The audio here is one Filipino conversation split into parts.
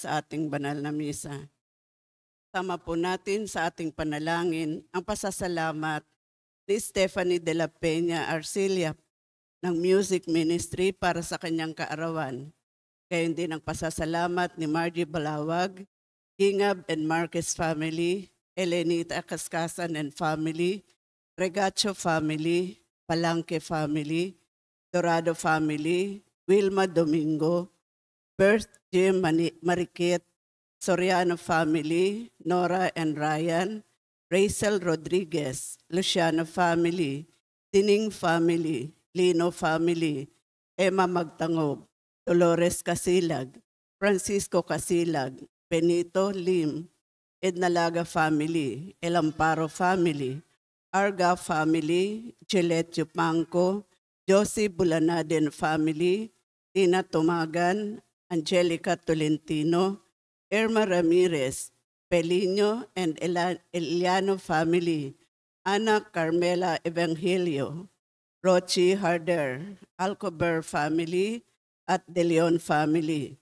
sa ating banal na misa. Sama po natin sa ating panalangin ang pasasalamat ni Stephanie de la Peña Arcilla ng Music Ministry para sa kanyang kaarawan. Gayon din ang pasasalamat ni Margie Balawag, Gingab and Marquez family, Elenita Cascasan and family, Regacho family, Palanque family, Dorado family, Wilma Domingo, Bert Jim Mariquet, Soriano family, Nora and Ryan, Rachel Rodriguez, Luciano family, Tining family, Lino family, Emma Magtangob, Dolores Casilag, Francisco Casilag, Benito Lim, Ednalaga family, El Amparo family, Arga family, Gillette Yupanco, Josie Bulanaden family, Tina Tumagan, Angelica Tolentino, Irma Ramirez, Pelino and Eliano family, Ana Carmela Evangelio, Rochi Harder, Alcober family, at De Leon family.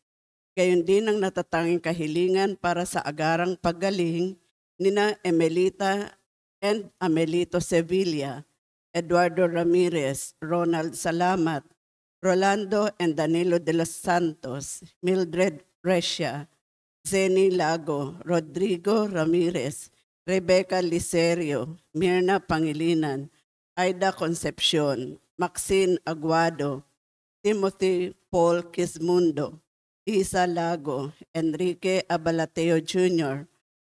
Gayon din ang natatanging kahilingan para sa agarang paggaling nina Emelita and Amelito Sevilla, Eduardo Ramirez, Ronald Salamat, Rolando and Danilo de los Santos, Mildred Recia, Zeni Lago, Rodrigo Ramirez, Rebecca Licerio, Mirna Pangilinan, Aida Concepcion, Maxine Aguado, Timothy Paul Quismundo, Isa Lago, Enrique Abalateo Jr.,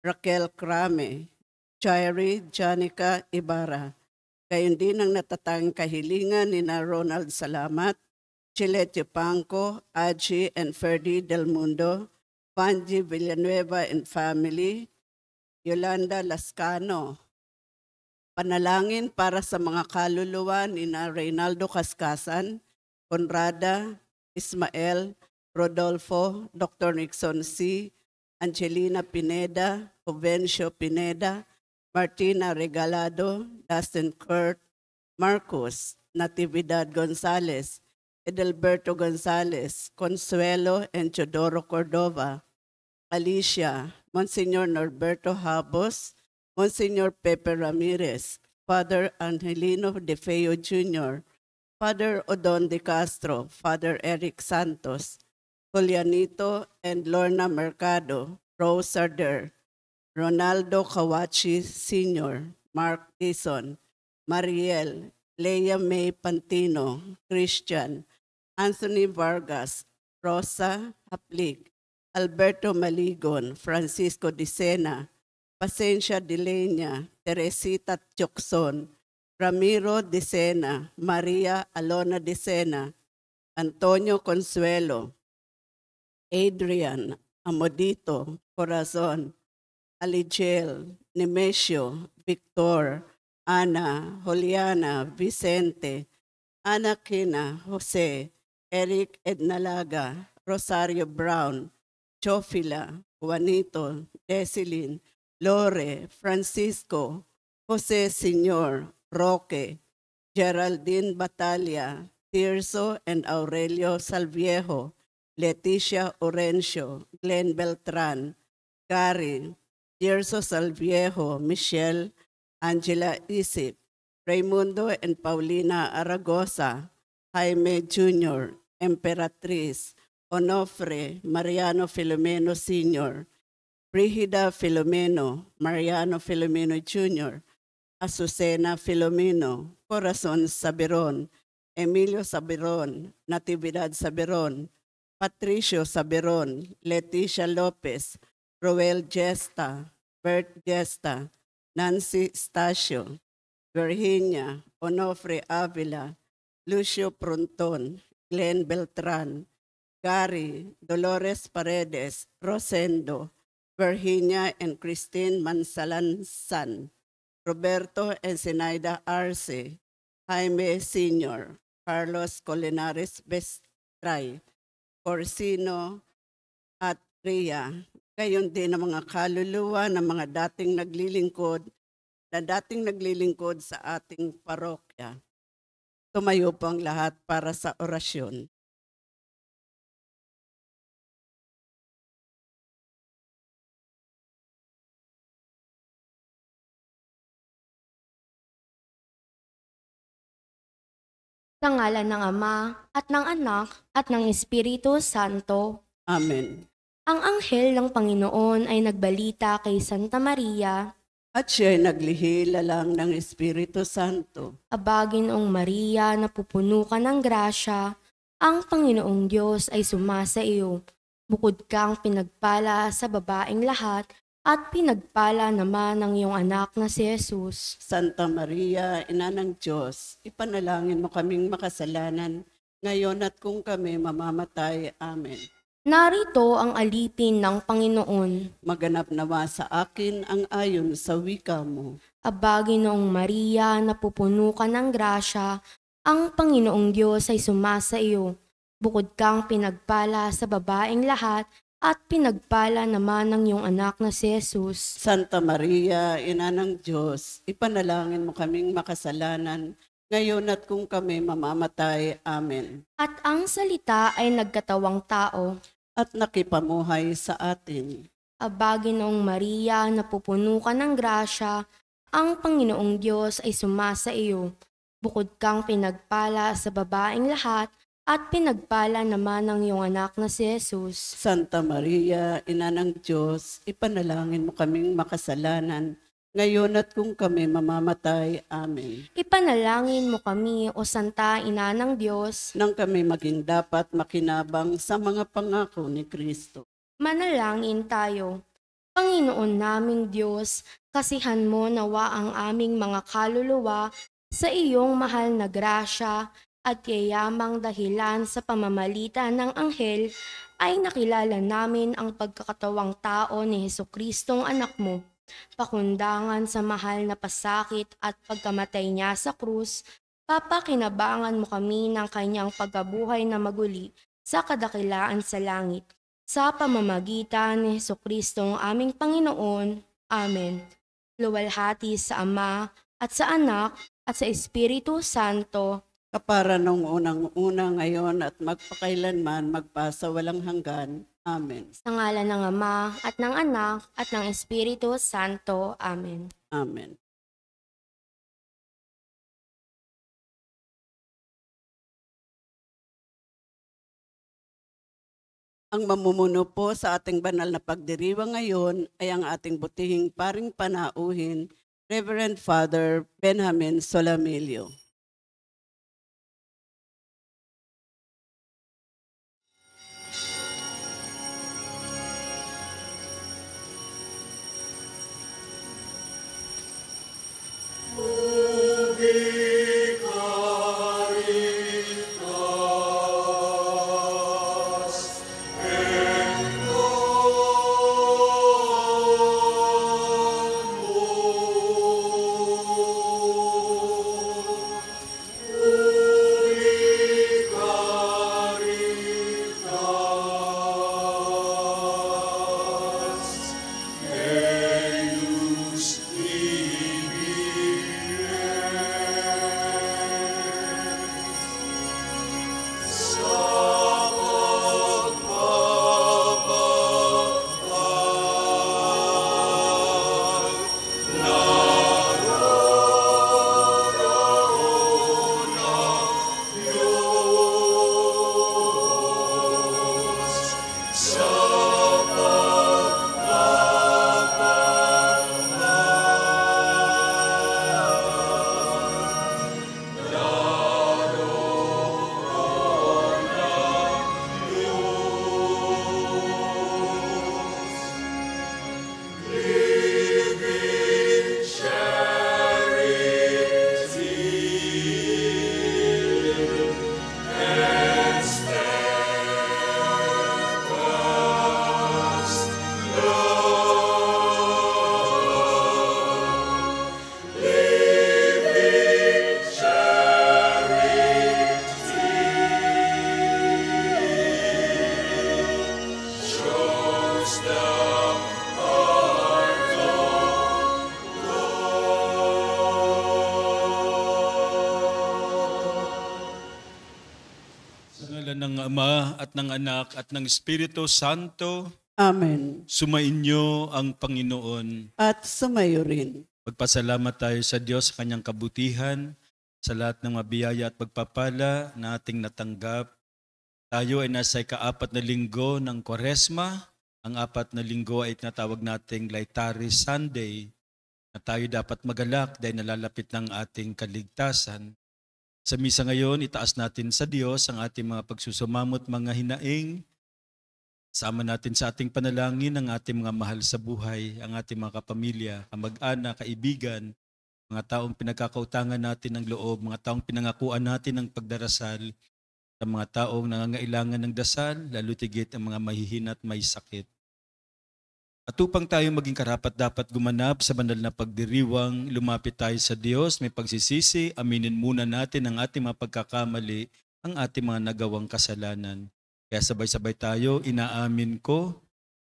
Raquel Crame, Jairi Janica Ibarra. Gayon din ang natatanging kahilingan ni na Ronald Salamat, Chilete Panco, Aji and Ferdy Del Mundo, Panji Villanueva and family, Yolanda Lascano. Panalangin para sa mga kaluluwa ni na Reynaldo Cascasan, Conrada, Ismael, Rodolfo, Dr. Nixon C., Angelina Pineda, Jovencio Pineda, Martina Regalado, Dustin Kurt, Marcos, Natividad Gonzalez, Edelberto Gonzalez, Consuelo and Teodoro Cordova, Alicia, Monsignor Norberto Habos, Monsignor Pepe Ramirez, Father Angelino De Feo Jr., Father Odon De Castro, Father Eric Santos, Julianito and Lorna Mercado, Rose Sarder, Ronaldo Kawachi Sr., Mark Dison, Mariel, Leia May Pantino, Christian, Anthony Vargas, Rosa Haplig, Alberto Maligon, Francisco Dicena, Pacencia Dilenia, Teresita Chokson, Ramiro Dicena, Maria Alona Dicena, Antonio Consuelo, Adrian Amodito, Corazon, Aligel, Nemesio, Victor, Ana, Juliana, Vicente, Ana Kina, Jose, Eric Ednalaga, Rosario Brown, Chofila, Juanito, Desilin, Lore, Francisco, Jose Senior, Roque, Geraldine Batalia, Tirso and Aurelio Salviejo, Leticia Orencio, Glenn Beltran, Gary, Tirso Salviejo, Michelle, Angela Isip, Raimundo and Paulina Aragosa, Jaime Jr., Emperatriz, Onofre, Mariano Filomeno Sr., Brigida Filomeno, Mariano Filomeno Jr., Azucena Filomeno, Corazon Saberon, Emilio Saberon, Natividad Saberon, Patricio Saberon, Leticia Lopez, Roel Gesta, Bert Gesta, Nancy Stacio, Virginia, Onofre Avila, Lucio Pronton, Glenn Beltran, Gary, Dolores Paredes, Rosendo, Virginia and Christine Mansalansan, Roberto and Zenaida Arce, Jaime Sr., Carlos Colinares Bestray, Corsino at Ria. Gayon din ang mga kaluluwa ng mga dating naglilingkod sa ating parokya. Tumayo po ang lahat para sa orasyon. Sa ngalan ng Ama, at ng Anak, at ng Espiritu Santo. Amen. Ang anghel ng Panginoon ay nagbalita kay Santa Maria, At siya'y naglihila ng Espiritu Santo. Aba, Ginoong Maria, napupuno ka ng grasya, ang Panginoong Diyos ay sumasa iyo. Bukod kang pinagpala sa babaeng lahat, at pinagpala naman ng iyong anak na si Jesus. Santa Maria, Ina ng Diyos, ipanalangin mo kaming makasalanan, ngayon at kung kami mamamatay. Amen. Narito ang alipin ng Panginoon. Maganap nawa sa akin ang ayon sa wika mo. Aba, Ginoong Maria, napupuno ka ng grasya, ang Panginoong Diyos ay sumasa iyo. Bukod kang pinagpala sa babaeng lahat, at pinagpala naman ng iyong anak na si Jesus. Santa Maria, Ina ng Diyos, ipanalangin mo kaming makasalanan, ngayon at kung kami mamamatay. Amen. At ang salita ay nagkatawang tao. At nakipamuhay sa atin. Aba, Ginoong Maria, napupuno ka ng grasya, ang Panginoong Diyos ay sumasa iyo. Bukod kang pinagpala sa babaeng lahat, at pinagpala naman ng iyong anak na si Jesus. Santa Maria, Ina ng Diyos, ipanalangin mo kaming makasalanan, ngayon at kung kami mamamatay. Amen. Ipanalangin mo kami, O Santa Ina ng Diyos, Nang kami maging dapat makinabang sa mga pangako ni Kristo. manalangin tayo. Panginoon naming Diyos, kasihan mo nawa ang aming mga kaluluwa sa iyong mahal na grasya, at yayamang dahilan sa pamamalitan ng anghel ay nakilala namin ang pagkakatawang tao ni Jesucristong anak mo. Pakundangan sa mahal na pasakit at pagkamatay niya sa krus, papakinabangan mo kami ng kanyang pagkabuhay na maguli sa kadakilaan sa langit. Sa pamamagitan ni Jesucristong aming Panginoon. Amen. Luwalhati sa Ama, at sa Anak, at sa Espiritu Santo, Kapara nung unang-una ngayon at magpakailanman magpasa walang hanggan. Amen. sa ngalan ng Ama, at ng Anak, at ng Espiritu Santo. Amen. Amen. Ang mamumuno po sa ating banal na pagdiriwang ngayon ay ang ating butihing paring panauhin, Reverend Father Benjamin Solamilio. Ng Ama at ng Anak at ng Espiritu Santo, Amen. sumainyo ang Panginoon. At sumayo rin. Magpasalamat tayo sa Diyos sa kanyang kabutihan. sa lahat ng mabiyaya at pagpapala na ating natanggap. Tayo ay nasa ika-4 na linggo ng Kwaresma. Ang 4 na linggo ay tinatawag nating Laetare Sunday, na tayo dapat magalak dahil nalalapit ng ating kaligtasan. Sa misa ngayon, itaas natin sa Diyos ang ating mga pagsusumamot, mga hinaing. Sama natin sa ating panalangin ang ating mga mahal sa buhay, ang ating mga kapamilya, kamag-anak, kaibigan, mga taong pinagkakautangan natin ng loob, mga taong pinangakuan natin ng pagdarasal, sa mga taong nangangailangan ng dasal, lalo tigit ang mga mahihina at may sakit. At upang tayo maging karapat-dapat gumanap sa banal na pagdiriwang, lumapit tayo sa Diyos, may pagsisisi, aminin muna natin ang ating mga pagkakamali, ang ating mga nagawang kasalanan. Kaya sabay-sabay tayo, inaamin ko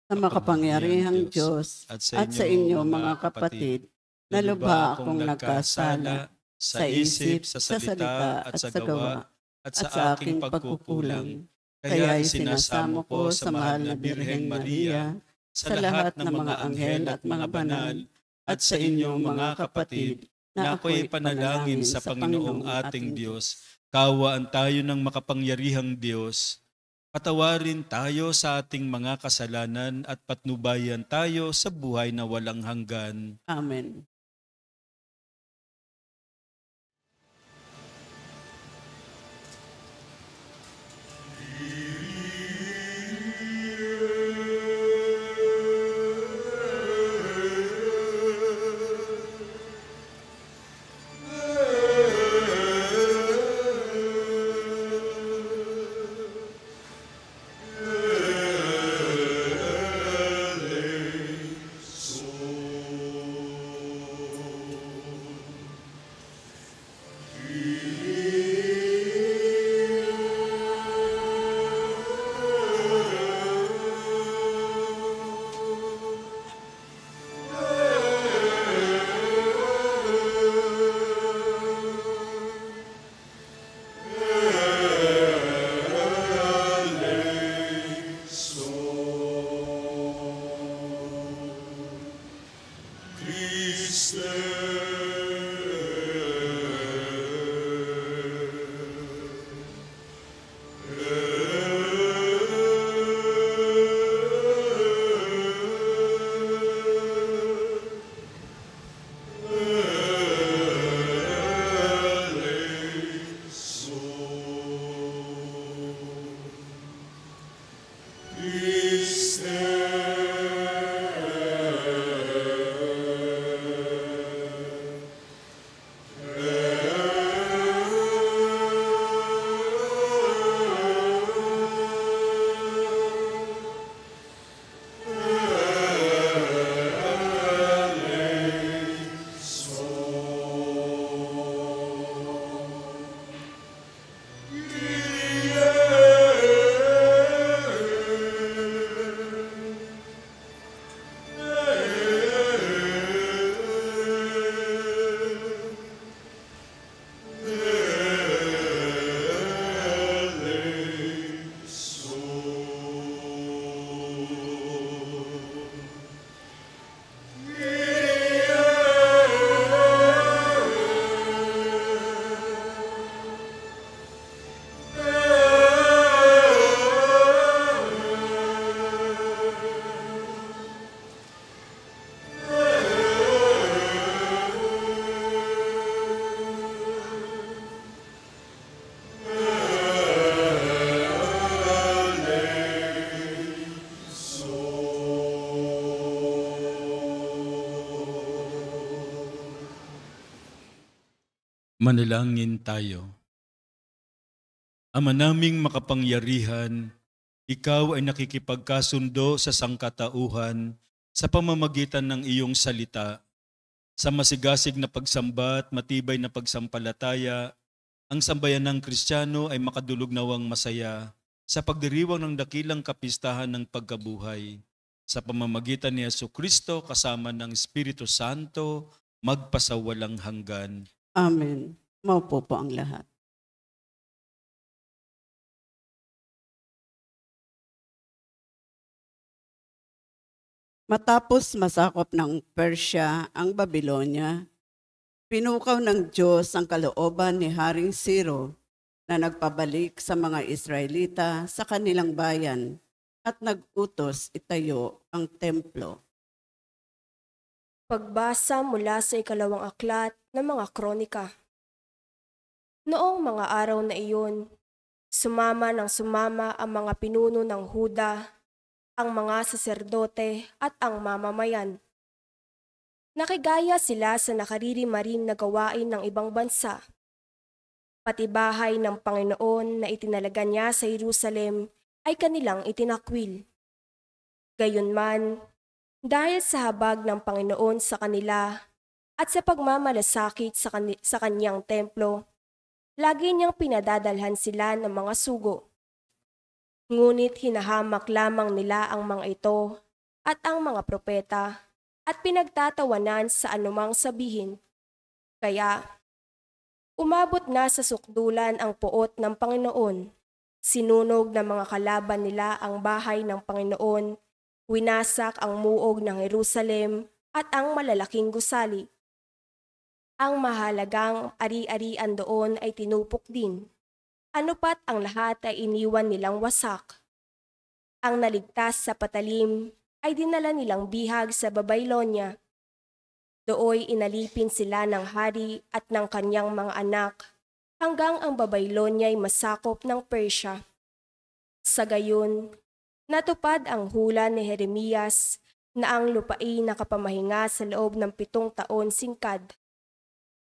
Sa makapangyarihang Diyos at sa inyo mga kapatid, na lubha akong nagkasala sa isip, sa salita at sa gawa, at sa aking pagkukulang. Kaya isinasamo ko sa mahal na Birheng Maria, sa lahat ng mga anghel at mga banal, at sa inyong mga kapatid, na ako'y panalangin sa Panginoong ating Diyos. Kawaan tayo ng makapangyarihang Diyos. Patawarin tayo sa ating mga kasalanan at patnubayan tayo sa buhay na walang hanggan. Amen. Manalangin tayo. Ama naming makapangyarihan, ikaw ay nakikipagkasundo sa sangkatauhan sa pamamagitan ng iyong salita. Sa masigasig na pagsamba at matibay na pagsampalataya, ang sambayanang Kristiyano ay makadulog nawang masaya sa pagdiriwang ng dakilang kapistahan ng pagkabuhay. Sa pamamagitan ni Jesucristo kasama ng Espiritu Santo, magpasawalang hanggan. Amen. Maupo po ang lahat. Matapos masakop ng Persya ang Babylonia, Pinukaw ng Diyos ang kalooban ni Haring Ciro na nagpabalik sa mga Israelita sa kanilang bayan at nag-utos itayo ang templo. Pagbasa mula sa ikalawang aklat ng mga kronika. Noong mga araw na iyon, sumama ang mga pinuno ng Huda, ang mga saserdote at ang mamamayan. Nakigaya sila sa nakaririmarim na gawain ng ibang bansa. Pati bahay ng Panginoon na itinalaga niya sa Jerusalem ay kanilang itinakwil. Gayunman, dahil sa habag ng Panginoon sa kanila at sa pagmamalasakit sa kanyang templo, lagi niyang pinadadalhan sila ng mga sugo. Ngunit hinahamak lamang nila ang mga ito at ang mga propeta at pinagtatawanan sa anumang sabihin. Kaya, umabot na sa sukdulan ang puot ng Panginoon. Sinunog ng mga kalaban nila ang bahay ng Panginoon, winasak ang muog ng Jerusalem at ang malalaking gusali. Ang mahalagang ari-arian doon ay tinupok din. Ano pat ang lahat ay iniwan nilang wasak. Ang naligtas sa patalim ay dinala nilang bihag sa Babylonia. Dooy inalipin sila ng hari at ng kanyang mga anak hanggang ang Babylonia ay masakop ng Persia. Sa gayon, natupad ang hula ni Jeremias na ang lupain nakapamahinga sa loob ng 7 taon singkad.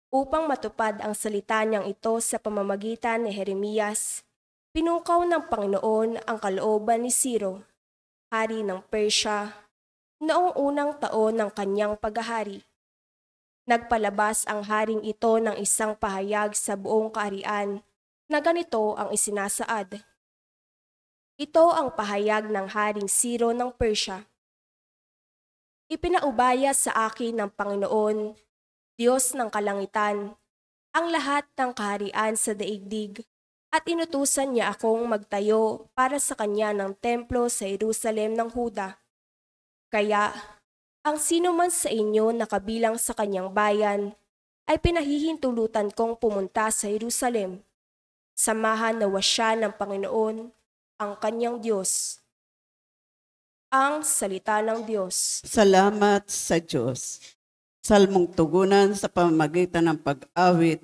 Upang matupad ang salita niyang ito sa pamamagitan ni Jeremias, pinukaw ng Panginoon ang kalooban ni Ciro, hari ng Persia, noong unang taon ng kanyang paghahari. Nagpalabas ang haring ito ng isang pahayag sa buong kaharian na ganito ang isinasaad. Ito ang pahayag ng Haring Ciro ng Persia. Ipinaubaya sa akin ng Panginoon, Diyos ng kalangitan, ang lahat ng kaharian sa daigdig, at inutusan niya akong magtayo para sa kanya ng templo sa Jerusalem ng Huda. Kaya, ang sino man sa inyo na kabilang sa kanyang bayan, ay pinahihintulutan kong pumunta sa Jerusalem. Samahan nawa siya ng Panginoon, ang kanyang Diyos. Ang salita ng Diyos. Salamat sa Diyos. Salmong tugunan sa pamamagitan ng pag-awit.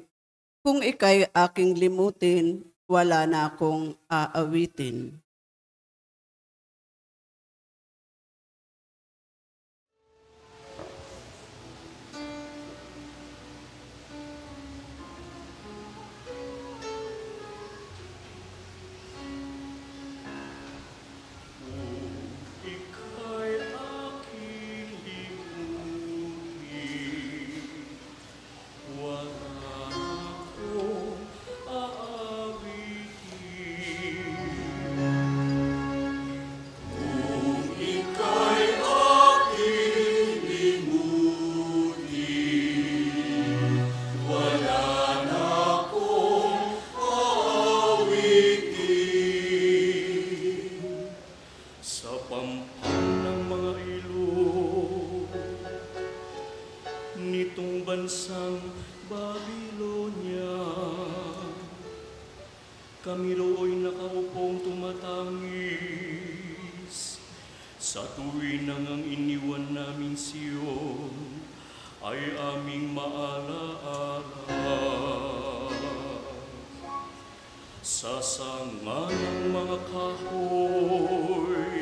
Kung ika'y aking limutin, wala na akong aawitin. Kami roo'y nakaupong tumatangis sa tuwin ang iniwan namin Siyon ay aming maalaala. Sa sanga ng mga kahoy,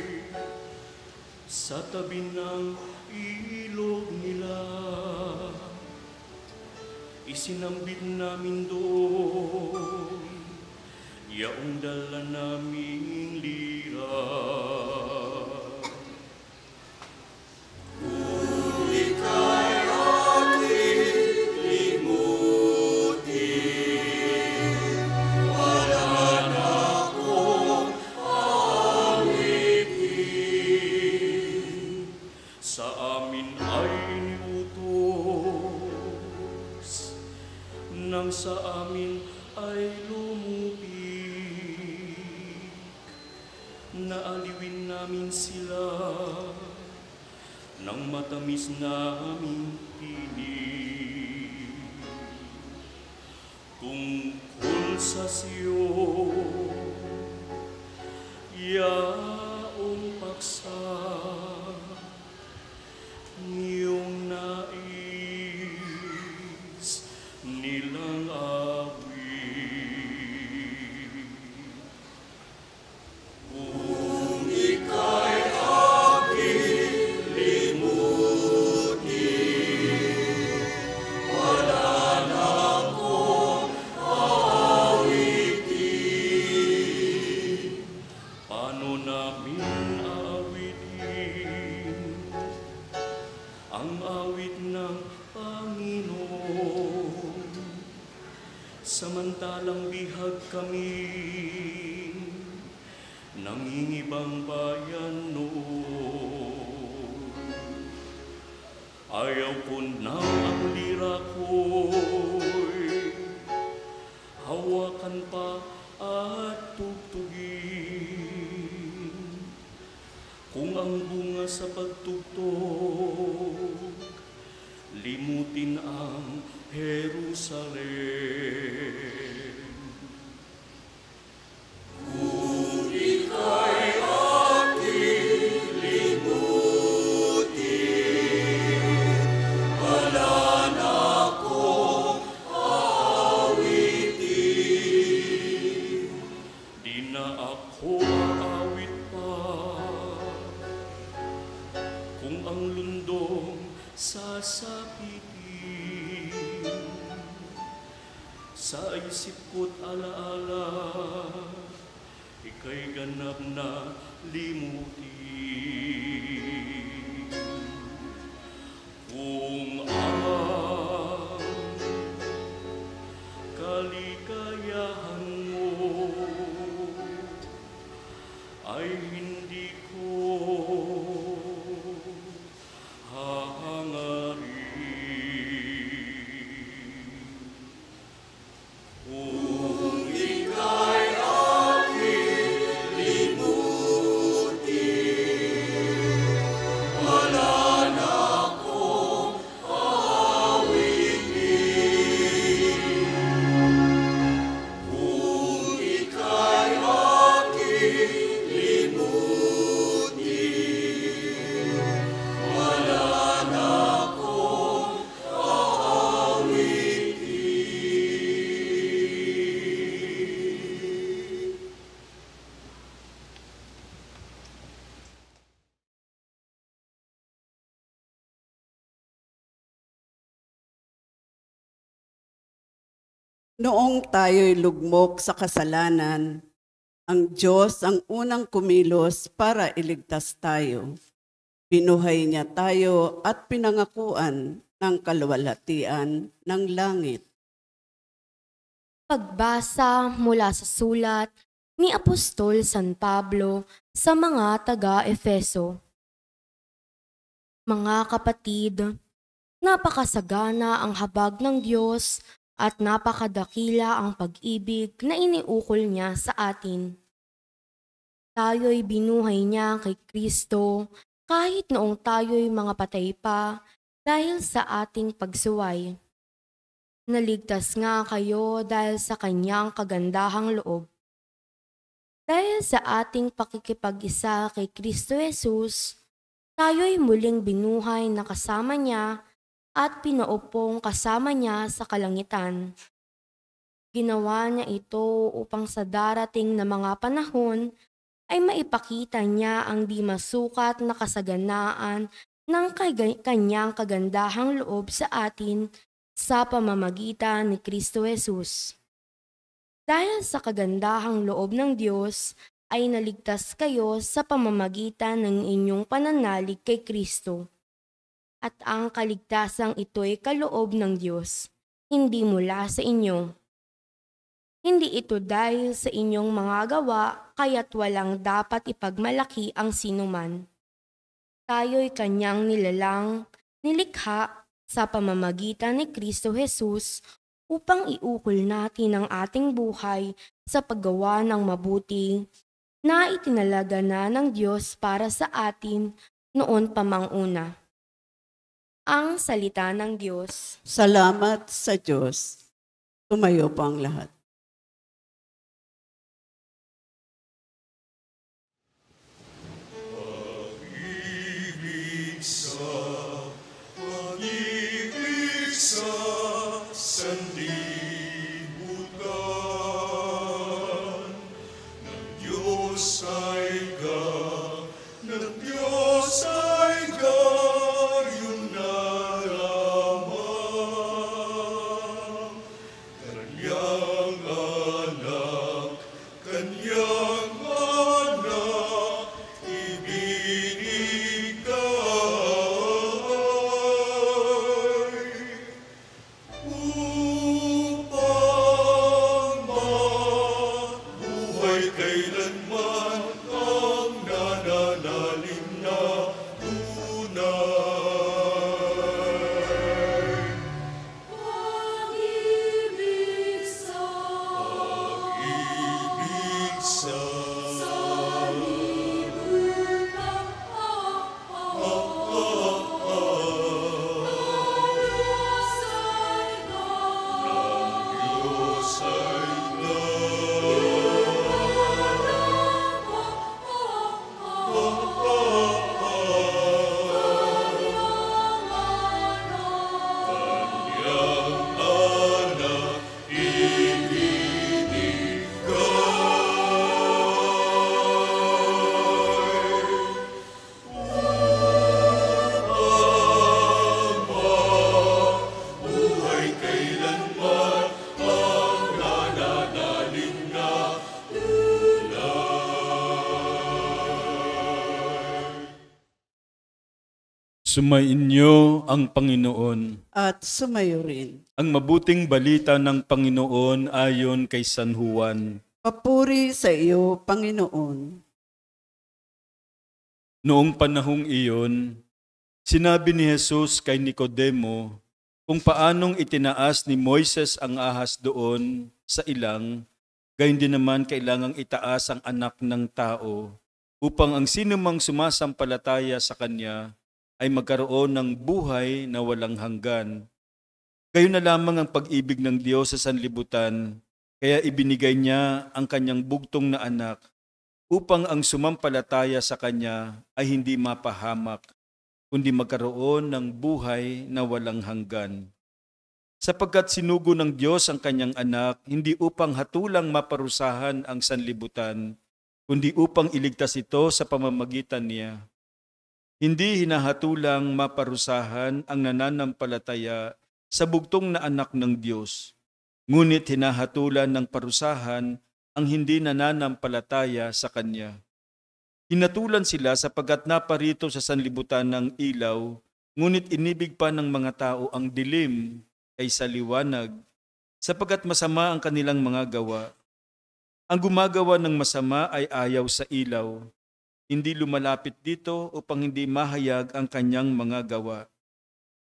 sa tabi ng ilog nila, isinambit namin doon yaong dala naming lira. Kung ika'y aking limutin, wala na akong awitin. Sa amin ay iniutos, nang sa amin ay lumupit. Naaliwin namin sila ng matamis naming tinig. tungkol sa Siyon, yaong paksa niyong nais nilang awit. Kung ika'y aking limutin, wala na akong aawitin. Paano namin aawitin ang awit ng Panginoon, samantalang bihag kami nangingibang bayan noon. Ayaw ko na ang lira ko'y hawakan pa at tugtugin. Kung ang bunga sa pagtugtog, limutin ang Jerusalem. Kung ika'y aking limutin, wala na akong aawitin. Di na ako aawit pa kung ang lundong sasapitin. Sa isip ko't alaala, ika'y ganap na limutin. Kung ang kaligayahan mo ay hindi ko hahangarin. Kung ika'y aking limutin, wala na akong aawitin. Kung ika'y aking limutin, wala na akong aawitin. Noong tayo'y lugmok sa kasalanan, ang Diyos ang unang kumilos para iligtas tayo. Binuhay niya tayo at pinangakuan ng kaluwalhatian ng langit. Pagbasa mula sa sulat ni Apostol San Pablo sa mga taga-Efeso. Mga kapatid, napakasagana ang habag ng Diyos at napakadakila ang pag-ibig na iniukol niya sa atin. Tayo'y binuhay niya kay Kristo kahit noong tayo'y mga patay pa dahil sa ating pagsuway. Naligtas nga kayo dahil sa kanyang kagandahang loob. Dahil sa ating pakikipag-isa kay Kristo Jesus, tayo'y muling binuhay na kasama niya at pinaupong kasama niya sa kalangitan. Ginawa niya ito upang sa darating na mga panahon ay maipakita niya ang di masukat na kasaganaan ng kanyang kagandahang loob sa atin sa pamamagitan ni Kristo Jesus. Dahil sa kagandahang loob ng Diyos ay naligtas kayo sa pamamagitan ng inyong pananalig kay Kristo. At ang kaligtasang ito'y kaloob ng Diyos, hindi mula sa inyo. Hindi ito dahil sa inyong mga gawa, kaya't walang dapat ipagmalaki ang sinuman. Tayo'y kanyang nilikha sa pamamagitan ni Kristo Jesus upang iukol natin ang ating buhay sa paggawa ng mabuti na itinalaga na ng Diyos para sa atin noon pa mang una. Ang salita ng Diyos. Salamat sa Diyos. Tumayo po ang lahat. Pag-ibig sa sanlibutan, ng Diyos ay gayon naramang. Kanyang anak, upang mabuhay kailanman ang nananalig na tunay. Pag-ibig sa Pag-ibig sa Diyos ay Kanyang anak ibinigay. Buhay kailanman ang nananalig na Sumainyo ang Panginoon. At sumayo rin. Ang mabuting balita ng Panginoon ayon kay San Juan. Papuri sa iyo, Panginoon. Noong panahong iyon, sinabi ni Jesus kay Nicodemo kung paanong itinaas ni Moises ang ahas doon sa ilang, gayon din naman kailangang itaas ang anak ng tao upang ang sinumang sumasampalataya sa kanya ay magkaroon ng buhay na walang hanggan. Gayon na lamang ang pag-ibig ng Diyos sa sanlibutan, kaya ibinigay niya ang kanyang bugtong na anak upang ang sumampalataya sa kanya ay hindi mapahamak, kundi magkaroon ng buhay na walang hanggan. Sapagkat sinugo ng Diyos ang kanyang anak, hindi upang hatulang maparusahan ang sanlibutan, kundi upang iligtas ito sa pamamagitan niya. Hindi hinahatulang maparusahan ang nananampalataya sa bugtong na anak ng Diyos, ngunit hinahatulan ng parusahan ang hindi nananampalataya sa Kanya. Hinatulan sila sapagkat naparito sa sanlibutan ng ilaw, ngunit inibig pa ng mga tao ang dilim kaysa liwanag, sapagkat masama ang kanilang mga gawa. Ang gumagawa ng masama ay ayaw sa ilaw, hindi lumalapit dito upang hindi mahayag ang kanyang mga gawa.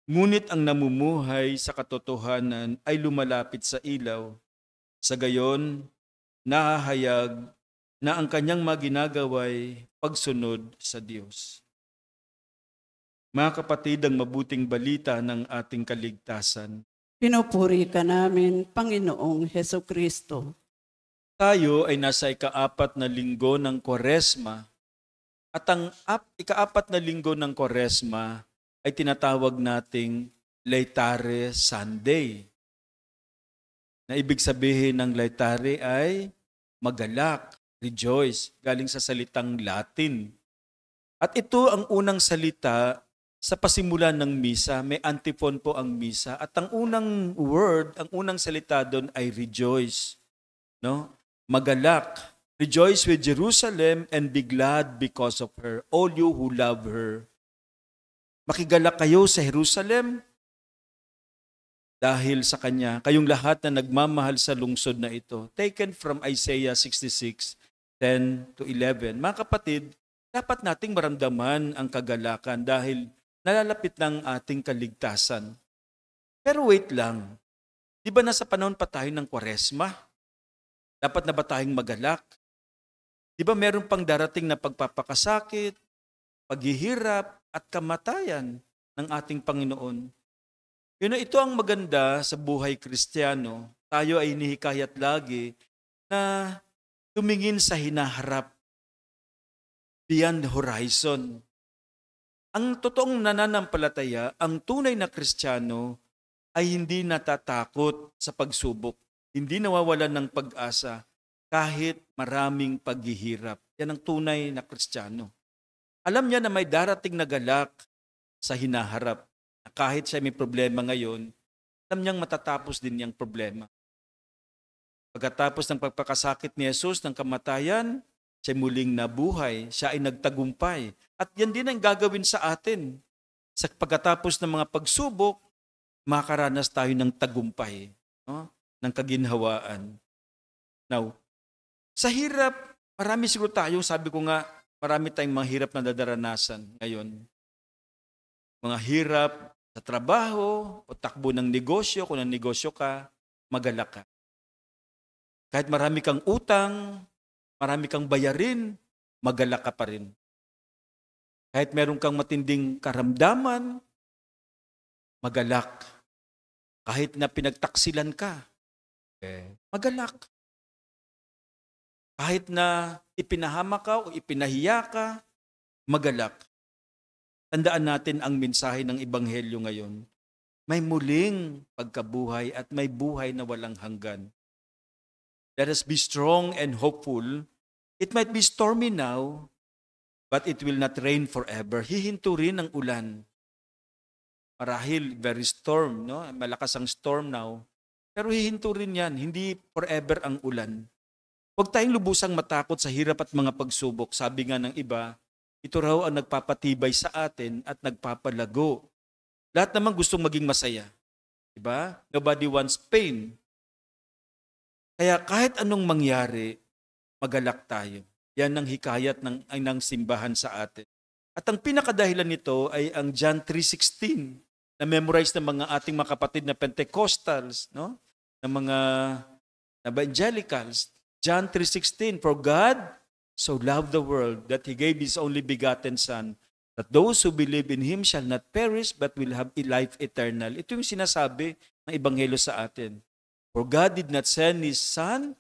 Ngunit ang namumuhay sa katotohanan ay lumalapit sa ilaw. Sa gayon, nahahayag na ang kanyang mga ginagawa'y pagsunod sa Diyos. Mga kapatid, ang mabuting balita ng ating kaligtasan. Pinupuri ka namin, Panginoong Hesukristo. Tayo ay nasa ika-4 na linggo ng Kwaresma. At ang ika-4 na linggo ng Kwaresma ay tinatawag nating Laetare Sunday. Na ibig sabihin ng Laetare ay magalak, rejoice, galing sa salitang Latin. At ito ang unang salita sa pasimulan ng misa. May antiphon po ang misa. At ang unang word, ang unang salita doon ay rejoice. No? Magalak. Rejoice with Jerusalem and be glad because of her, all you who love her. Makigalak kayo sa Jerusalem dahil sa Kanya, kayong lahat na nagmamahal sa lungsod na ito. Taken from Isaiah 66:10-11. Mga kapatid, dapat nating maramdaman ang kagalakan dahil nalalapit ng ating kaligtasan. Pero wait lang, di ba nasa panahon pa tayo ng Kwaresma? Dapat na ba tayong magalak? Di ba meron pang darating na pagpapakasakit, paghihirap at kamatayan ng ating Panginoon? Yun na ito ang maganda sa buhay Kristiyano. tayo ay hinihikayat lagi na tumingin sa hinaharap, beyond the horizon. Ang totoong nananampalataya, ang tunay na Kristiyano ay hindi natatakot sa pagsubok, hindi nawawalan ng pag-asa kahit maraming paghihirap. Yan ang tunay na Kristiyano. Alam niya na may darating na galak sa hinaharap. Kahit siya may problema ngayon, alam niyang matatapos din niyang problema. Pagkatapos ng pagpakasakit ni Jesus ng kamatayan, siya muling nabuhay, siya ay nagtagumpay. At yan din ang gagawin sa atin. Sa pagkatapos ng mga pagsubok, makaranas tayo ng tagumpay, no? Ng kaginhawaan. Now, sa hirap, marami siguro tayo, sabi ko nga, marami tayong mga hirap na dadaranasan ngayon. Mga hirap sa trabaho, o takbo ng negosyo, kung ng negosyo ka, magalak ka. Kahit marami kang utang, marami kang bayarin, magalak ka pa rin. Kahit meron kang matinding karamdaman, magalak. Kahit na pinagtaksilan ka, magalak. Kahit na ipinahama ka o ipinahiya ka, magalak. Tandaan natin ang mensahe ng Ebanghelyo ngayon. May muling pagkabuhay at may buhay na walang hanggan. Let us be strong and hopeful. It might be stormy now, but it will not rain forever. Hihinto rin ang ulan. Marahil, very storm, no? Malakas ang storm now. Pero hihinto rin yan, hindi forever ang ulan. Huwag tayong lubusang matakot sa hirap at mga pagsubok. Sabi nga ng iba, ito raw ang nagpapatibay sa atin at nagpapalago. Lahat naman gustong maging masaya. Diba? Nobody wants pain. Kaya kahit anong mangyari, magalak tayo. Yan ang hikayat ng simbahan sa atin. At ang pinakadahilan nito ay ang John 3:16 na memorize ng mga ating mga kapatid na Pentecostals, no? Ng mga evangelicals. John 3:16, for God so loved the world that He gave His only begotten Son, that those who believe in Him shall not perish but will have a life eternal. Ito yung sinasabi ng Ebanghelyo sa atin. For God did not send His Son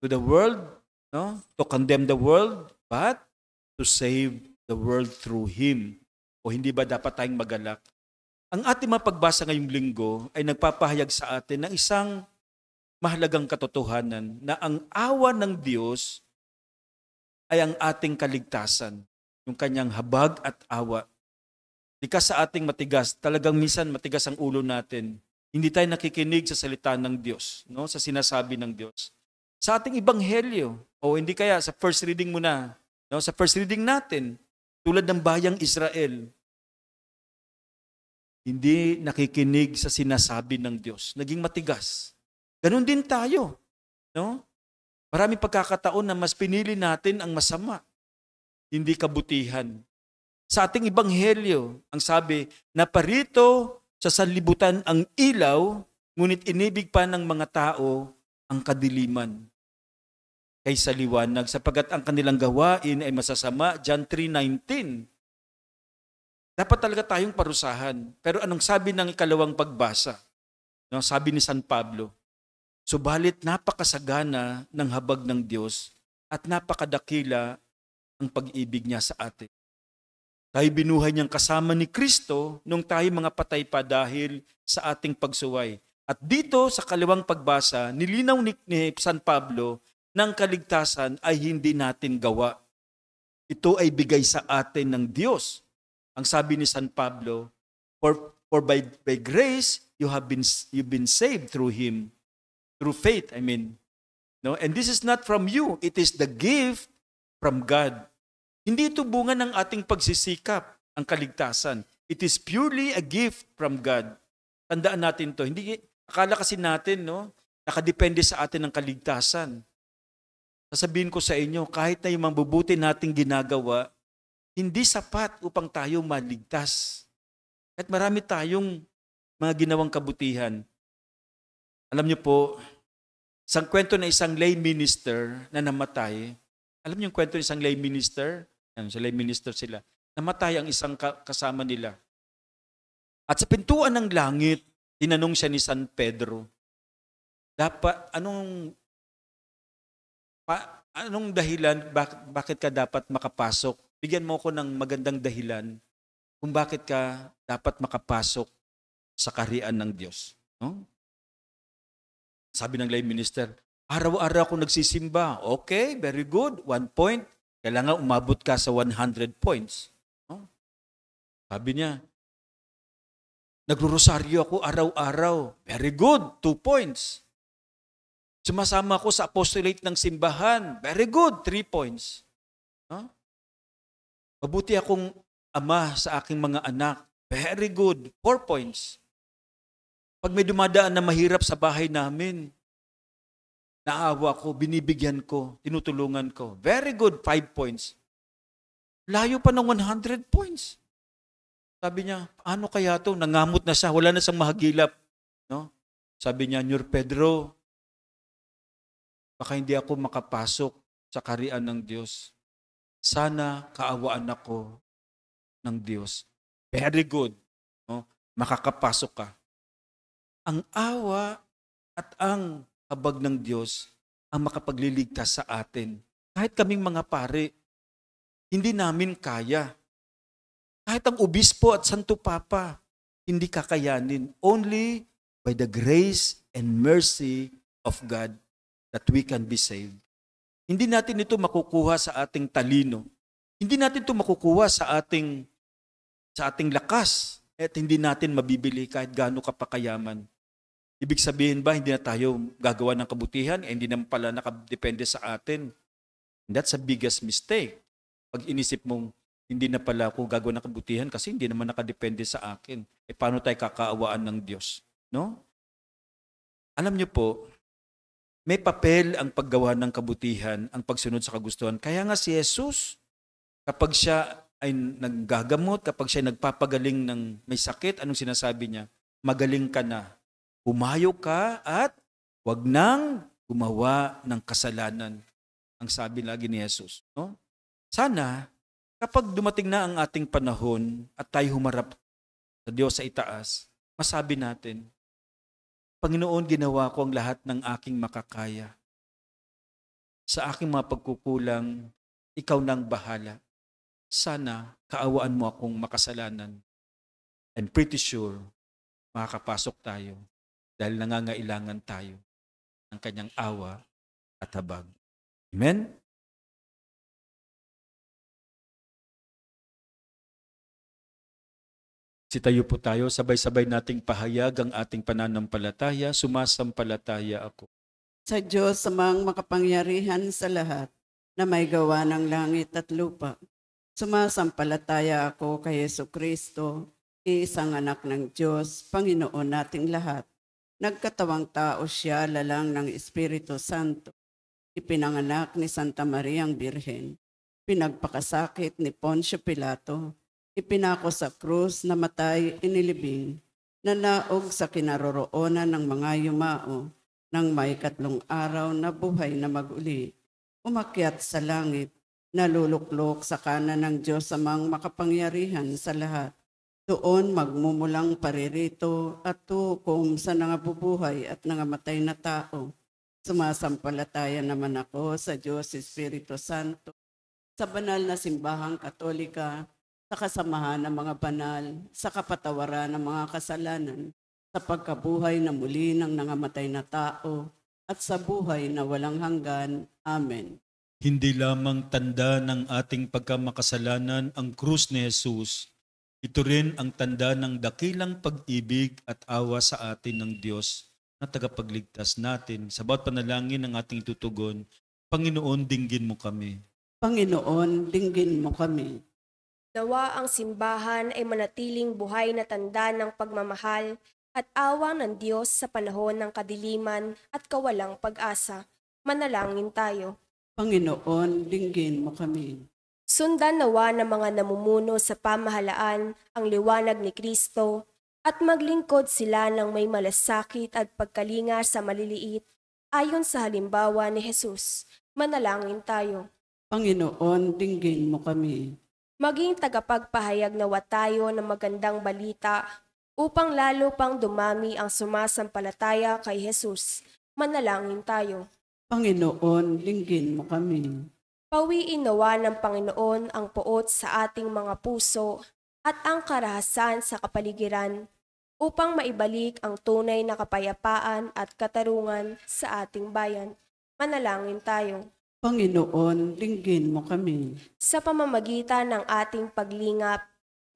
to the world, no, to condemn the world, but to save the world through Him. O hindi ba dapat tayong magalak? Ang ating mapagbasa ngayong linggo ay nagpapahayag sa atin ng isang mahalagang katotohanan na ang awa ng Diyos ay ang ating kaligtasan, yung kanyang habag at awa. Likas sa ating matigas, talagang minsan matigas ang ulo natin. Hindi tayo nakikinig sa salita ng Diyos, no? Sa sinasabi ng Diyos. Sa ating ebanghelyo, o hindi kaya sa first reading muna, no? Sa first reading natin, tulad ng bayang Israel, hindi nakikinig sa sinasabi ng Diyos. Naging matigas. Ganon din tayo, no? Maraming pagkakataon na mas pinili natin ang masama, hindi kabutihan. Sa ating ebanghelyo, ang sabi, naparito sa sanlibutan ang ilaw, ngunit inibig pa ng mga tao ang kadiliman kaysa liwanag, sapagat ang kanilang gawain ay masasama. John 3:19. Dapat talaga tayong parusahan. Pero anong sabi ng ikalawang pagbasa? No, sabi ni San Pablo, subalit napakasagana ng habag ng Diyos at napakadakila ang pag-ibig niya sa atin. Tayo binuhay niyang kasama ni Kristo nung tayo mga patay pa dahil sa ating pagsuway. At dito sa kalawang pagbasa, nilinaw ni San Pablo ng kaligtasan ay hindi natin gawa. Ito ay bigay sa atin ng Diyos. Ang sabi ni San Pablo, for by grace you've been saved through Him. Through faith, I mean. No? And this is not from you. It is the gift from God. Hindi ito bunga ng ating pagsisikap, ang kaligtasan. It is purely a gift from God. Tandaan natin to. Hindi, akala kasi natin, no, nakadepende sa atin ang kaligtasan. Sasabihin ko sa inyo, kahit na yung mabubuti nating ginagawa, hindi sapat upang tayo maligtas. At marami tayong mga ginawang kabutihan. Alam niyo po, isang kwento na isang lay minister na namatay. Alam niyo yung kwento ng isang lay minister? Sa lay minister sila. Namatay ang isang kasama nila. At sa pintuan ng langit, tinanong siya ni San Pedro, dapat, anong dahilan, bakit ka dapat makapasok? Bigyan mo ko ng magandang dahilan kung bakit ka dapat makapasok sa kaharian ng Diyos. No? Sabi ng lay minister, araw-araw ako nagsisimba. Okay, very good. 1 point. Kailangan umabot ka sa 100 points. No? Sabi niya, nagrurosaryo ako araw-araw. Very good. 2 points. Sumasama ako sa apostolate ng simbahan. Very good. 3 points. No? Mabuti akong ama sa aking mga anak. Very good. 4 points. Pag may dumadaan na mahirap sa bahay namin, naawa ko, binibigyan ko, tinutulungan ko. Very good, 5 points. Layo pa ng 100 points. Sabi niya, ano kaya to? Nangamot na siya, wala na siyang mahagilap. No? Sabi niya, Nyor Pedro, baka hindi ako makapasok sa kaharian ng Diyos. Sana kaawaan ako ng Diyos. Very good. No? Makakapasok ka. Ang awa at ang habag ng Diyos ang makapagliligtas sa atin. Kahit kaming mga pare, hindi namin kaya. Kahit ang obispo at Santo Papa, hindi kakayanin. Only by the grace and mercy of God that we can be saved. Hindi natin ito makukuha sa ating talino. Hindi natin ito makukuha sa ating lakas. At hindi natin mabibili kahit gaano kapakayaman. Ibig sabihin ba, hindi na tayo gagawa ng kabutihan, hindi naman pala nakadepende sa atin. And that's the biggest mistake. Pag inisip mong, hindi na pala ako gagawa ng kabutihan kasi hindi naman nakadepende sa akin. Paano tayo kakaawaan ng Diyos? No? Alam niyo po, may papel ang paggawa ng kabutihan, ang pagsunod sa kagustuhan. Kaya nga si Jesus, kapag siya ay naggagamot, kapag siya nagpapagaling ng may sakit, anong sinasabi niya? Magaling ka na. Humayo ka at wag nang gumawa ng kasalanan. Ang sabi lagi ni Jesus. No? Sana, kapag dumating na ang ating panahon at tayo humarap sa Diyos sa itaas, masabi natin, Panginoon, ginawa ko ang lahat ng aking makakaya. Sa aking mga pagkukulang, ikaw nang bahala. Sana, kaawaan mo akong makasalanan. And pretty sure, makakapasok tayo dahil nangangailangan tayo ng kanyang awa at habag. Amen? Sitayo po tayo, sabay-sabay nating pahayag ang ating pananampalataya, sumasampalataya ako. Sa Diyos amang makapangyarihan sa lahat, na may gawa ng langit at lupa. Sumasampalataya ako kay Jesucristo, iisang anak ng Diyos, Panginoon nating lahat. Nagkatawang tao siya, lalang ng Espiritu Santo. Ipinanganak ni Santa Maria ang Birhen. Pinagpakasakit ni Poncio Pilato. Ipinako sa krus, namatay, inilibing. Nanaog sa kinaroroonan ng mga yumao. Nang may 3 araw na buhay na maguli. Umakyat sa langit. Naluluklok sa kanan ng Diyos amang makapangyarihan sa lahat. Doon magmumulang paririto at tukom sa nangabubuhay at nangamatay na tao. Sumasampalataya naman ako sa Diyos Espiritu Santo, sa banal na simbahang katolika, sa kasamahan ng mga banal, sa kapatawaran ng mga kasalanan, sa pagkabuhay na muli ng nangamatay na tao, at sa buhay na walang hanggan. Amen. Hindi lamang tanda ng ating pagkamakasalanan ang krus ni Jesus, ito rin ang tanda ng dakilang pag-ibig at awa sa atin ng Diyos na tagapagligtas natin. Sa bawat panalangin ng ating itutugon, Panginoon, dinggin mo kami. Panginoon, dinggin mo kami. Nawa ang simbahan ay manatiling buhay na tanda ng pagmamahal at awa ng Diyos sa panahon ng kadiliman at kawalang pag-asa. Manalangin tayo. Panginoon, dinggin mo kami. Sundan nawa ng mga namumuno sa pamahalaan ang liwanag ni Kristo at maglingkod sila ng may malasakit at pagkalinga sa maliliit ayon sa halimbawa ni Jesus. Manalangin tayo. Panginoon, dinggin mo kami. Maging tagapagpahayag nawa tayo ng magandang balita upang lalo pang dumami ang sumasampalataya kay Jesus. Manalangin tayo. Panginoon, linggin mo kami. Pawiin nawa ng Panginoon ang puot sa ating mga puso at ang karahasan sa kapaligiran upang maibalik ang tunay na kapayapaan at katarungan sa ating bayan. Manalangin tayo. Panginoon, linggin mo kami. Sa pamamagitan ng ating paglingap,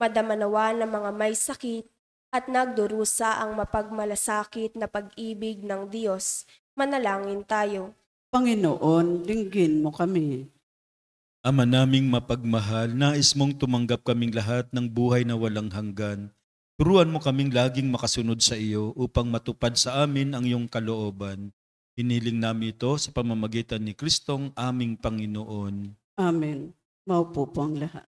madama nawa ng mga may sakit at nagdurusa ang mapagmalasakit na pag-ibig ng Diyos. Manalangin tayo. Panginoon, linggin mo kami. Ama naming mapagmahal, nais mong tumanggap kaming lahat ng buhay na walang hanggan. Turuan mo kaming laging makasunod sa iyo upang matupad sa amin ang iyong kalooban. Hiniling namin ito sa pamamagitan ni Kristong aming Panginoon. Amen. Maupo po ang lahat.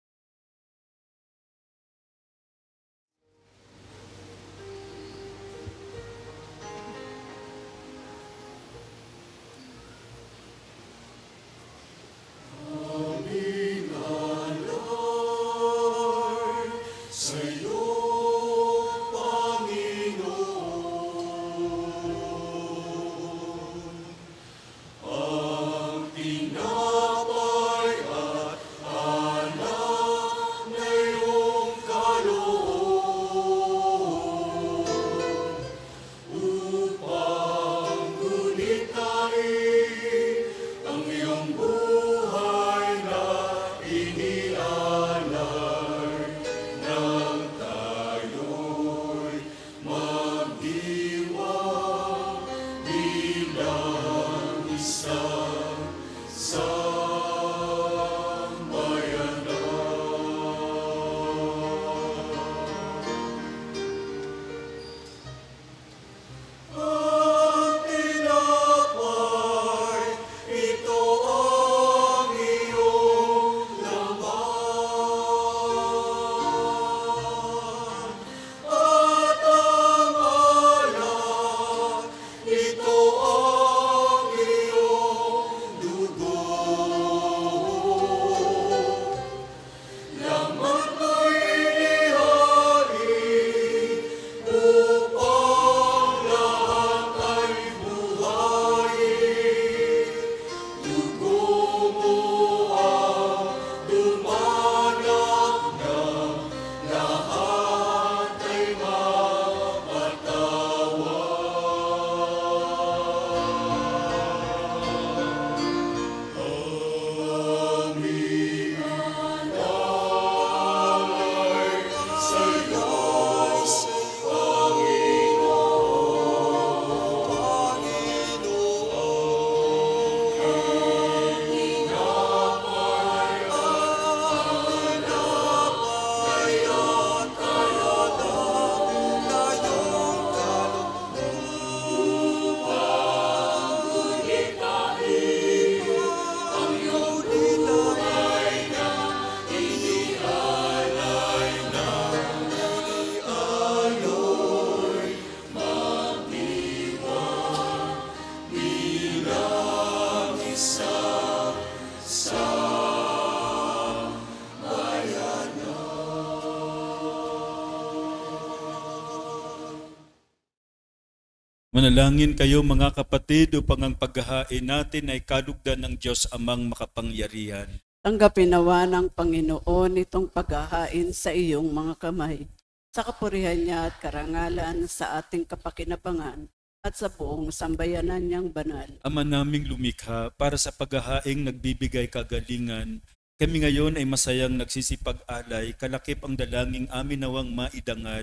Manalangin kayo mga kapatid upang ang paghahain natin ay kalugdan ng Diyos Amang makapangyarihan. Tanggapin nawa ng Panginoon itong paghahain sa iyong mga kamay, sa kapurihan niya at karangalan sa ating kapakinabangan at sa buong sambayanan niyang banal. Ama naming lumikha, para sa paghahaing nagbibigay kagalingan, kami ngayon ay masayang nagsisipag-alay, kalakip ang dalangin amin nawang maidangal,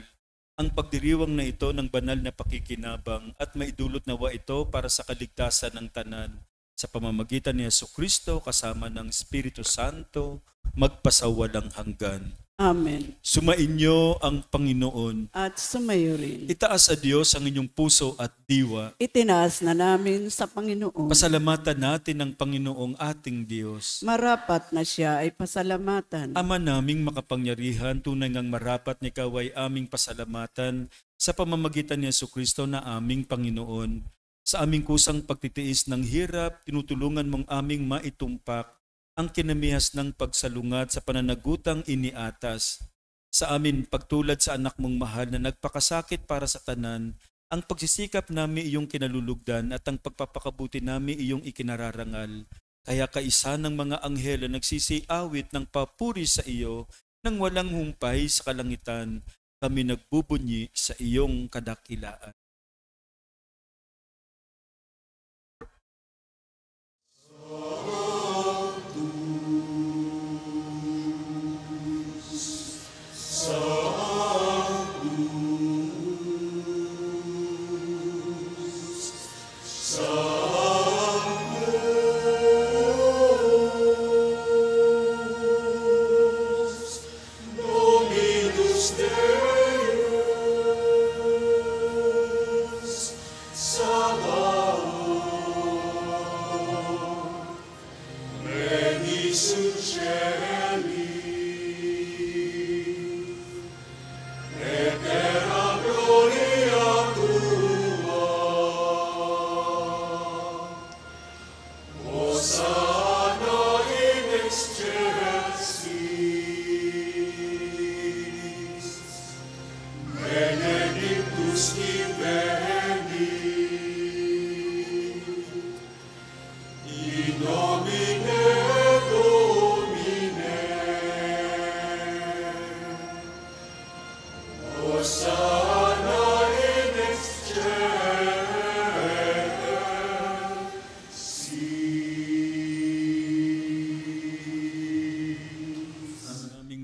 ang pagdiriwang na ito ng banal na pakikinabang at maidulot nawa ito para sa kaligtasan ng tanan. Sa pamamagitan ni Jesucristo kasama ng Espiritu Santo, magpasawalang hanggan. Amen. Sumainyo ang Panginoon. At sumayo rin. Itaas sa Diyos ang inyong puso at diwa. Itinaas na namin sa Panginoon. Pasalamatan natin ang Panginoong ating Diyos. Marapat na siya ay pasalamatan. Ama naming makapangyarihan, tunay ngang marapat na ikaw ay aming pasalamatan sa pamamagitan ni Jesucristo na aming Panginoon. Sa aming kusang pagtitiis ng hirap, tinutulungan mong aming maitumpak ang kinamihas ng pagsalungat sa pananagutang iniatas. Sa amin pagtulad sa anak mong mahal na nagpakasakit para sa tanan, Ang pagsisikap namin iyong kinalulugdan at ang pagpapakabuti namin iyong ikinararangal. Kaya kaisa ng mga anghel na nagsisiawit ng papuri sa iyo nang walang humpay sa kalangitan, kami nagbubunyi sa iyong kadakilaan.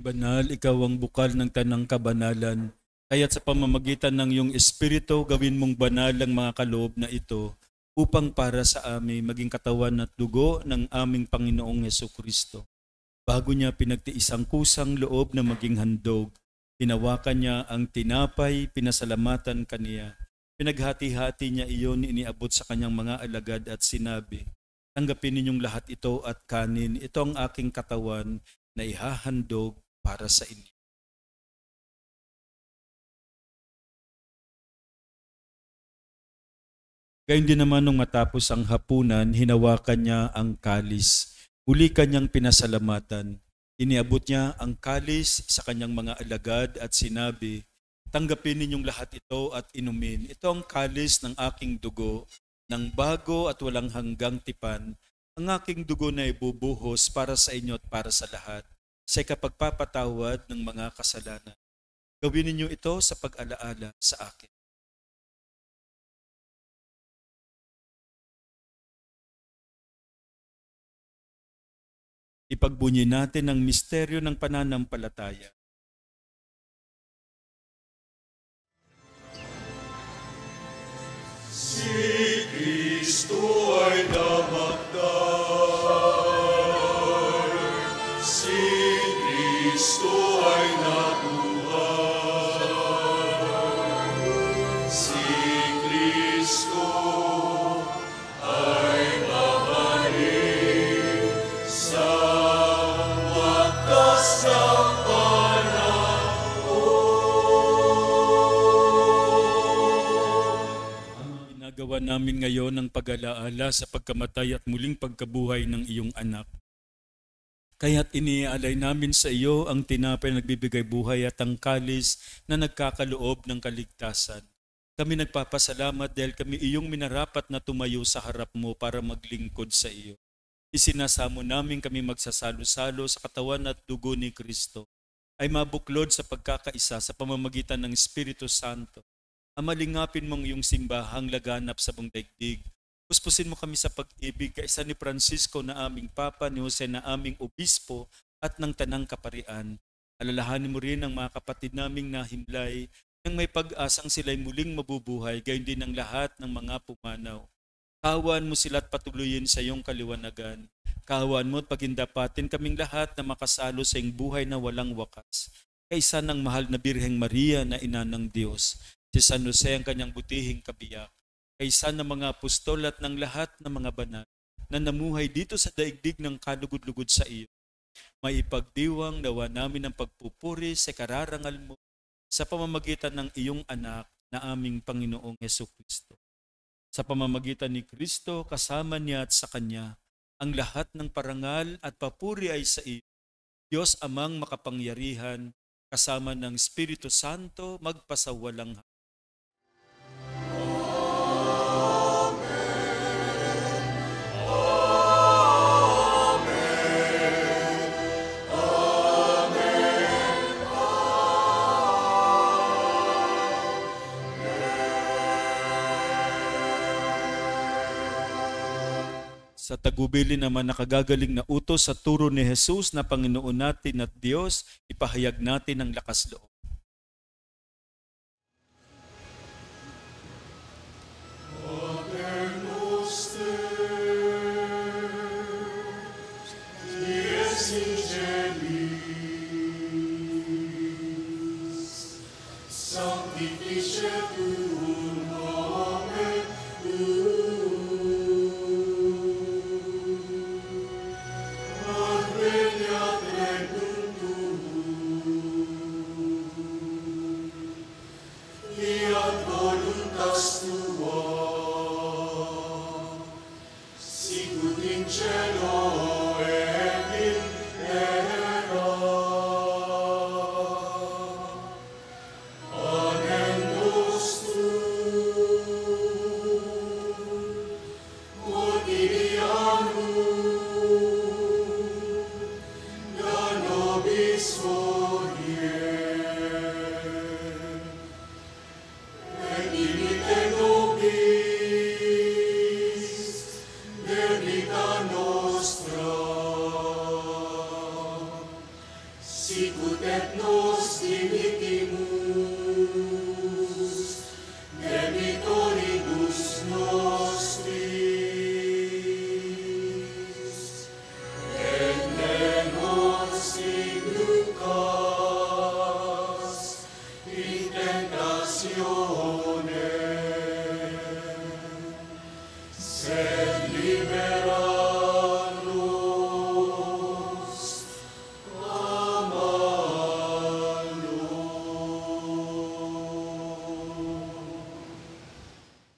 Banal, ikaw ang bukal ng tanang kabanalan. Kaya't sa pamamagitan ng iyong Espiritu, gawin mong banal ang mga kaloob na ito upang para sa amin maging katawan at dugo ng aming Panginoong Jesucristo. Bago niya pinagtiis ang kusang loob na maging handog, hinawakan niya ang tinapay, pinasalamatan kaniya. Pinaghati-hati niya iyon, iniabot sa kanyang mga alagad at sinabi, "Tanggapin ninyong lahat ito at kanin, ito ang aking katawan na ihahandog para sa inyo." Gayun din naman nung matapos ang hapunan, hinawakan niya ang kalis. Muli kanyang pinasalamatan. Iniabot niya ang kalis sa kanyang mga alagad at sinabi, "Tanggapin ninyong lahat ito at inumin. Ito ang kalis ng aking dugo, ng bago at walang hanggang tipan. Ang aking dugo na ibubuhos para sa inyo at para sa lahat, sa ikapagpapatawad ng mga kasalanan. Gawin ninyo ito sa pag-alaala sa akin." Ipagbunyi natin ang misteryo ng pananampalataya. Si Kristo ay damatay, si Kristo ay nabuhay, si Kristo ay babalik sa wakas ng Ginagawa namin ngayon ang pag-alaala sa pagkamatay at muling pagkabuhay ng iyong anak. Kaya't iniaalay namin sa iyo ang tinapay na nagbibigay buhay at ang kalis na nagkakaloob ng kaligtasan. Kami nagpapasalamat dahil kami iyong minarapat na tumayo sa harap mo para maglingkod sa iyo. Isinasamo namin kami magsasalo-salo sa katawan at dugo ni Kristo ay mabuklod sa pagkakaisa sa pamamagitan ng Espiritu Santo. Amalingapin mong iyong simbahang laganap sa buong daigdig. Puspusin mo kami sa pag-ibig kaisa ni Francisco na aming Papa, ni Jose na aming Obispo at ng Tanang Kaparian. Alalahanin mo rin ang mga kapatid naming nahimlay nang may pag-asang sila'y muling mabubuhay, gayon din ang lahat ng mga pumanaw. Kaawaan mo sila at patuloyin sa iyong kaliwanagan. Kaawaan mo at pagindapatin kaming lahat na makasalo sa iyong buhay na walang wakas. Kaisa ng mahal na Birheng Maria na ina ng Diyos, si San Jose ang kanyang butihing kabiyak, kaisa ng mga apostol at ng lahat ng mga banal na namuhay dito sa daigdig ng kalugod-lugod sa iyo. May ipagdiwang nawa namin ang pagpupuri sa kararangal mo sa pamamagitan ng iyong anak na aming Panginoong Jesucristo. Sa pamamagitan ni Kristo, kasama niya at sa Kanya, ang lahat ng parangal at papuri ay sa iyo, Diyos Amang makapangyarihan, kasama ng Espiritu Santo, magpasawalang hanggan. Sa tagubili naman nakagagaling na utos sa turo ni Jesus na Panginoon natin at Diyos, ipahayag natin ang lakas loob.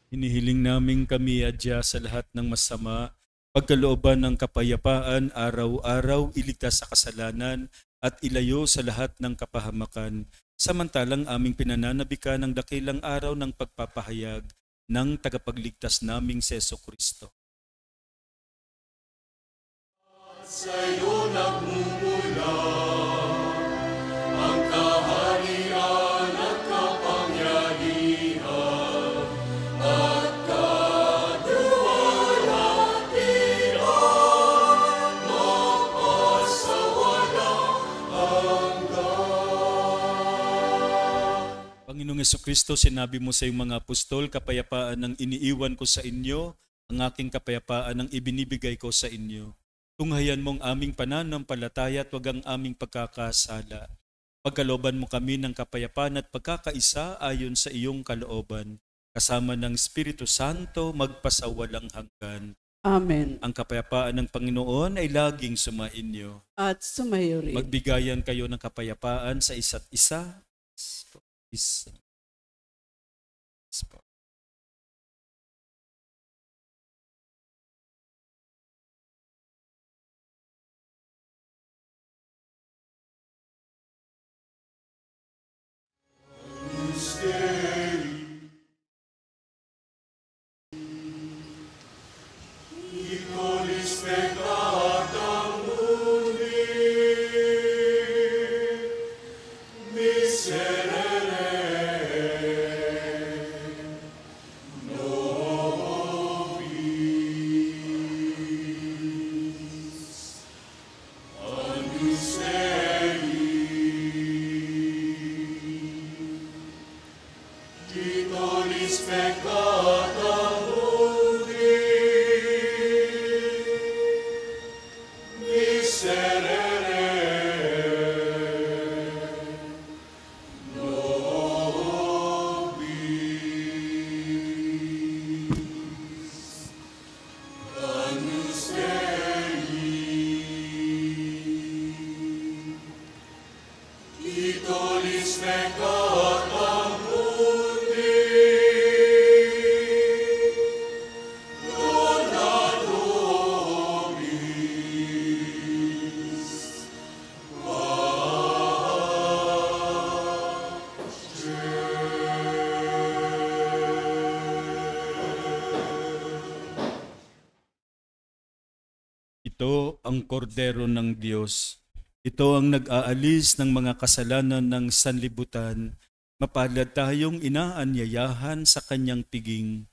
Hinihiling namin kami adya sa lahat ng masama, pagkalooban ng kapayapaan, araw-araw iligtas sa kasalanan at ilayo sa lahat ng kapahamakan, samantalang aming pinananabikan ng dakilang araw ng pagpapahayag ng tagapagligtas naming si Jesucristo. Sa'yo nagmumula ang kaharian at kapangyarihan at kaduwalhatian magpasawalang hanggan. Panginoong Jesucristo, sinabi mo sa iyong mga apostol, kapayapaan ang iniiwan ko sa inyo, ang aking kapayapaan ang ibinibigay ko sa inyo. Tunghayan mong aming pananampalataya at wag ang aming pagkakasala. Pagkalooban mo kami ng kapayapaan at pagkakaisa ayon sa iyong kalooban. Kasama ng Espiritu Santo, magpasawalang hanggan. Amen. Ang kapayapaan ng Panginoon ay laging sumainyo. At sumayo rin. Magbigayan kayo ng kapayapaan sa isa't isa. Isa. Ito ang kordero ng Diyos. Ito ang nag-aalis ng mga kasalanan ng sanlibutan. Mapalad tayong inaanyayahan sa kanyang piging.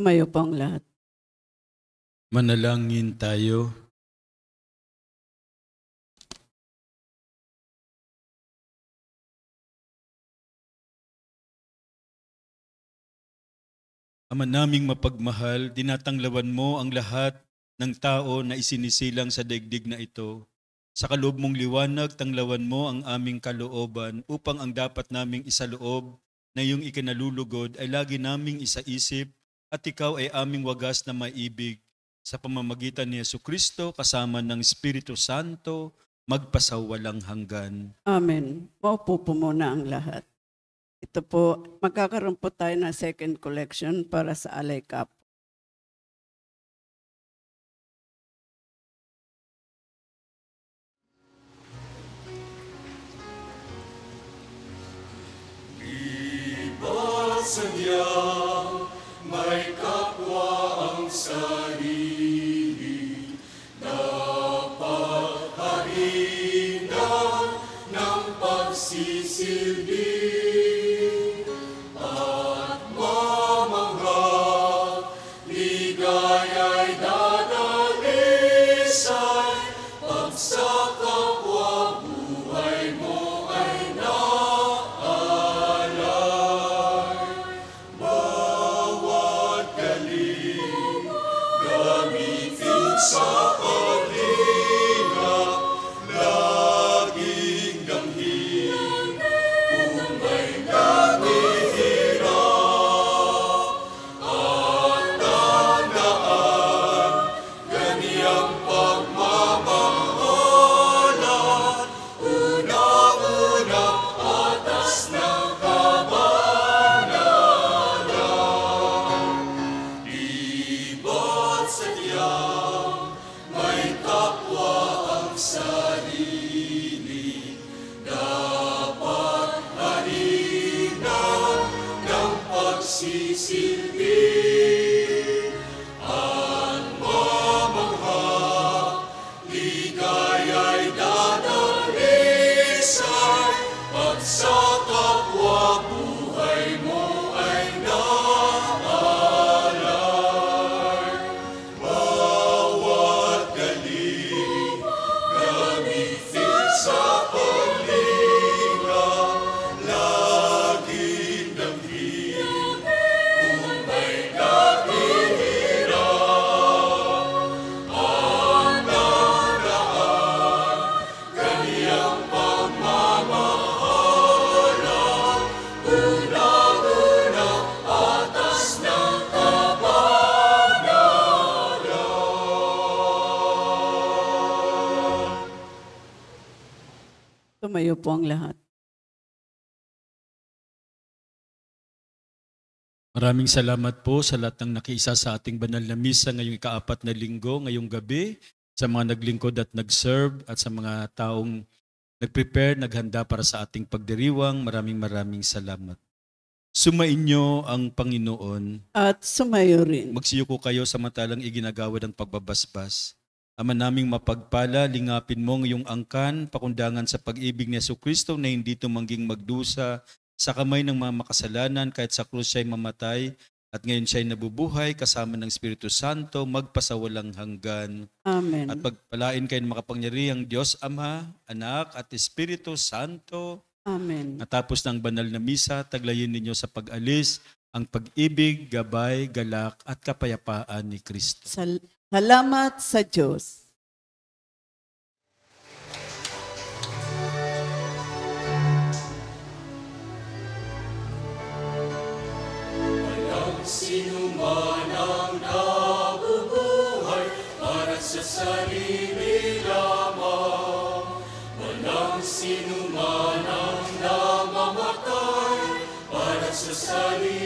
Tumayo po ang lahat. Manalangin tayo. Ama naming mapagmahal, dinatanglawan mo ang lahat ng tao na isinisilang sa daigdig na ito. Sa kaloob mong liwanag, tanglawan mo ang aming kalooban upang ang dapat naming isaloob na iyong ikinalulugod ay lagi naming isaisip at ikaw ay aming wagas na maibig. Sa pamamagitan ni Jesucristo kasama ng Espiritu Santo, magpasawalang hanggan. Amen. Maupo po muna ang lahat. Ito po, magkakaroon po tayo ng second collection para sa Alay Cup. Iba sadyang may kapwa ang sarili, napagharingan ng pagsisilbi. Sadyang Tumayo po ang lahat. Maraming salamat po sa lahat ng nakiisa sa ating banal na misa ngayong ika-4 na linggo, ngayong gabi, sa mga naglingkod at nag-serve at sa mga taong nag-prepare, naghanda para sa ating pagdiriwang. Maraming salamat. Sumainyo ang Panginoon. At sumayo rin. Magsiyuko kayo samantalang iginagawad ang pagbabasbas. Ama naming mapagpala, lingapin mo ngayong angkan, pakundangan sa pag-ibig ni Jesucristo na hindi tumangging magdusa sa kamay ng mga makasalanan kahit sa krus siya'y mamatay at ngayon siya'y nabubuhay kasama ng Espiritu Santo magpasawalang hanggan. Amen. At pagpalain kayo ng makapangyarihang Diyos Ama, Anak at Espiritu Santo. Amen. Natapos ng banal na misa, taglayin ninyo sa pag-alis ang pag-ibig, gabay, galak at kapayapaan ni Kristo. Salamat sa Diyos. Sino man ang nabubuhay para sa sarili lamang. Walang sino man ang namamatay para sa sarili